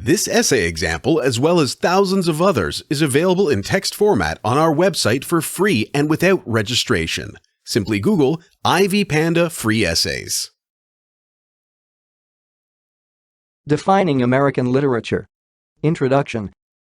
This essay example, as well as thousands of others, is available in text format on our website for free and without registration. Simply Google Ivy Panda Free Essays. Defining American literature. Introduction.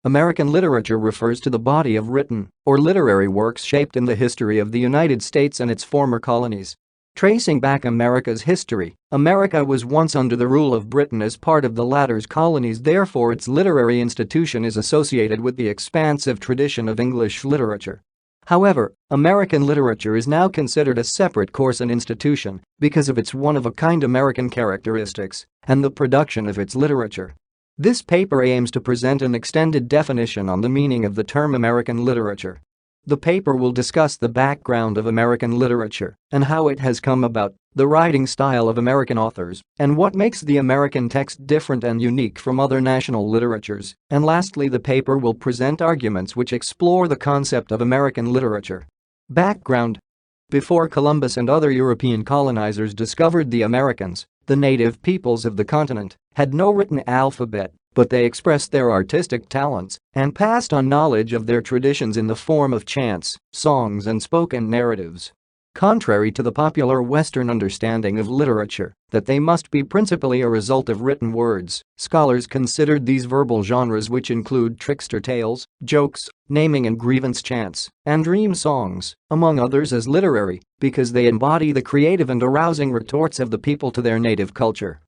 American literature refers to the body of written or literary works shaped in the history of the United States and its former colonies. Tracing back America's history, America was once under the rule of Britain as part of the latter's colonies, therefore its literary institution is associated with the expansive tradition of English literature. However, American literature is now considered a separate course and institution because of its one-of-a-kind American characteristics and the production of its literature. This paper aims to present an extended definition on the meaning of the term American literature. The paper will discuss the background of American literature and how it has come about, the writing style of American authors, and what makes the American text different and unique from other national literatures, and lastly the paper will present arguments which explore the concept of American literature. Background. Before Columbus and other European colonizers discovered the Americans, the native peoples of the continent had no written alphabet, but they expressed their artistic talents and passed on knowledge of their traditions in the form of chants, songs and spoken narratives. Contrary to the popular Western understanding of literature, that they must be principally a result of written words, scholars considered these verbal genres, which include trickster tales, jokes, naming and grievance chants, and dream songs, among others, as literary because they embody the creative and arousing retorts of the people to their native culture.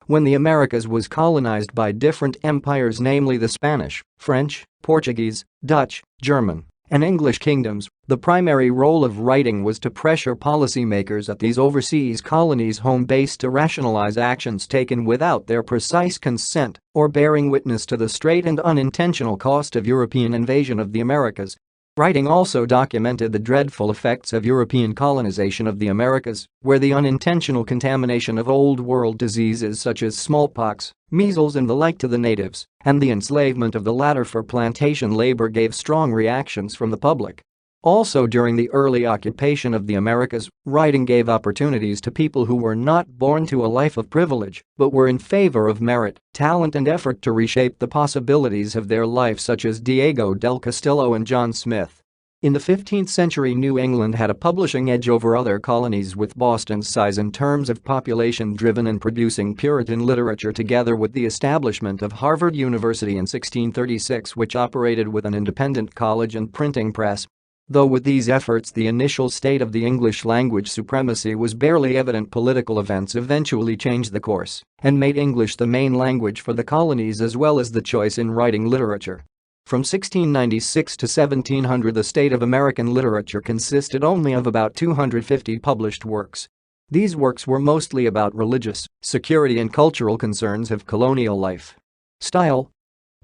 When the Americas was colonized by different empires, namely the Spanish, French, Portuguese, Dutch, German, and English kingdoms, the primary role of writing was to pressure policymakers at these overseas colonies home base to rationalize actions taken without their precise consent or bearing witness to the straight and unintentional cost of European invasion of the Americas. Writing also documented the dreadful effects of European colonization of the Americas, where the unintentional contamination of Old World diseases such as smallpox, measles and the like to the natives, and the enslavement of the latter for plantation labor gave strong reactions from the public. Also, during the early occupation of the Americas, writing gave opportunities to people who were not born to a life of privilege but were in favor of merit, talent and effort to reshape the possibilities of their life, such as Diego del Castillo and John Smith. In the 15th century, New England had a publishing edge over other colonies, with Boston's size in terms of population driven in producing Puritan literature, together with the establishment of Harvard University in 1636, which operated with an independent college and printing press. Though with these efforts the initial state of the English language supremacy was barely evident, political events eventually changed the course and made English the main language for the colonies as well as the choice in writing literature. From 1696 to 1700, the state of American literature consisted only of about 250 published works. These works were mostly about religious, security and cultural concerns of colonial life. Style.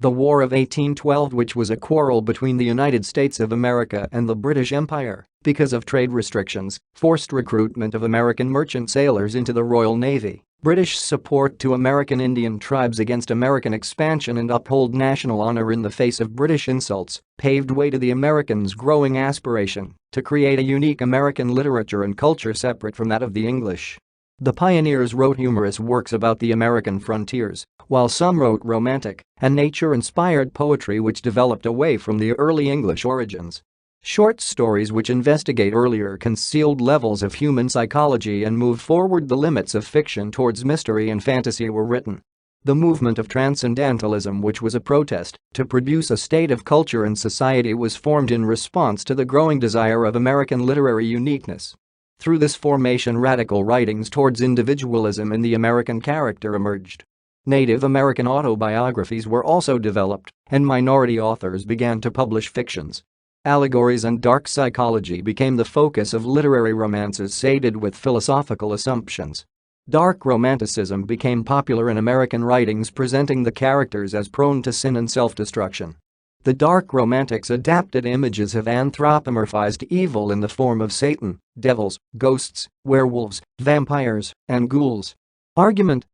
The War of 1812, which was a quarrel between the United States of America and the British Empire because of trade restrictions, forced recruitment of American merchant sailors into the Royal Navy, British support to American Indian tribes against American expansion, and uphold national honor in the face of British insults, paved way to the Americans' growing aspiration to create a unique American literature and culture separate from that of the English. The pioneers wrote humorous works about the American frontiers, while some wrote romantic and nature-inspired poetry which developed away from the early English origins. Short stories which investigate earlier concealed levels of human psychology and move forward the limits of fiction towards mystery and fantasy were written. The movement of transcendentalism, which was a protest to produce a state of culture and society, was formed in response to the growing desire of American literary uniqueness. Through this formation, radical writings towards individualism in the American character emerged. Native American autobiographies were also developed, and minority authors began to publish fictions. Allegories and dark psychology became the focus of literary romances sated with philosophical assumptions. Dark romanticism became popular in American writings, presenting the characters as prone to sin and self-destruction. The dark romantics adapted images of anthropomorphized evil in the form of Satan, devils, ghosts, werewolves, vampires, and ghouls. Argument.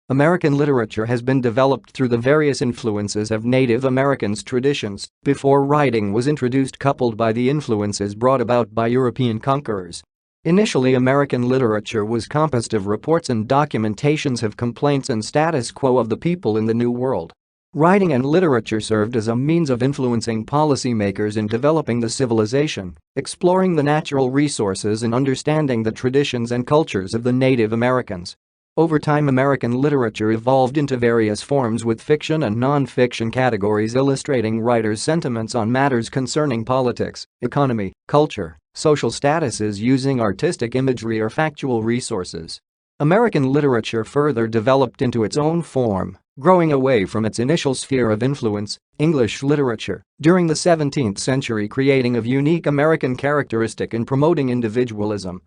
American literature has been developed through the various influences of Native Americans' traditions before writing was introduced, coupled by the influences brought about by European conquerors. Initially, American literature was composed of reports and documentations of complaints and status quo of the people in the New World. Writing and literature served as a means of influencing policymakers in developing the civilization, exploring the natural resources and understanding the traditions and cultures of the Native Americans. Over time, American literature evolved into various forms with fiction and non-fiction categories illustrating writers' sentiments on matters concerning politics, economy, culture, social statuses using artistic imagery or factual resources. American literature further developed into its own form, growing away from its initial sphere of influence, English literature, during the 17th century, creating a unique American characteristic and promoting individualism.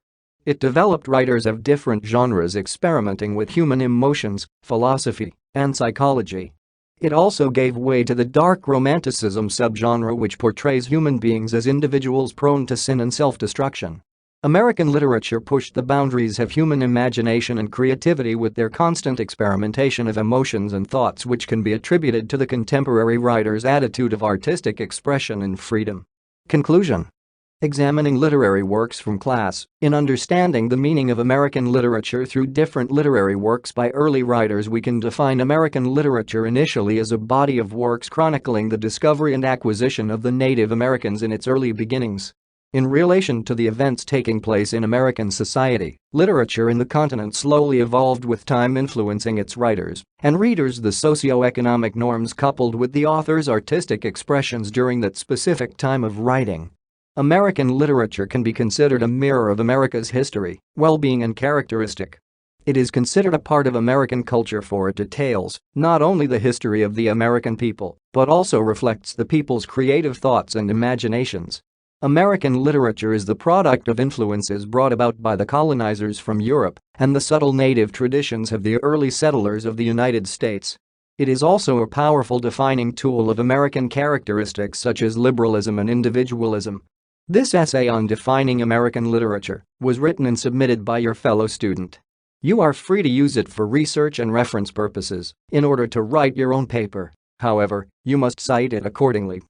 It developed writers of different genres experimenting with human emotions, philosophy, and psychology. It also gave way to the dark romanticism subgenre, which portrays human beings as individuals prone to sin and self-destruction. American literature pushed the boundaries of human imagination and creativity with their constant experimentation of emotions and thoughts, which can be attributed to the contemporary writer's attitude of artistic expression and freedom. Conclusion. Examining literary works from class. In understanding the meaning of American literature through different literary works by early writers, we can define American literature initially as a body of works chronicling the discovery and acquisition of the Native Americans in its early beginnings. In relation to the events taking place in American society, literature in the continent slowly evolved with time, influencing its writers and readers. The socio-economic norms coupled with the author's artistic expressions during that specific time of writing. American literature can be considered a mirror of America's history, well-being and characteristic. It is considered a part of American culture for it details not only the history of the American people, but also reflects the people's creative thoughts and imaginations. American literature is the product of influences brought about by the colonizers from Europe and the subtle native traditions of the early settlers of the United States. It is also a powerful defining tool of American characteristics such as liberalism and individualism. This essay on defining American literature was written and submitted by your fellow student. You are free to use it for research and reference purposes in order to write your own paper. However, you must cite it accordingly.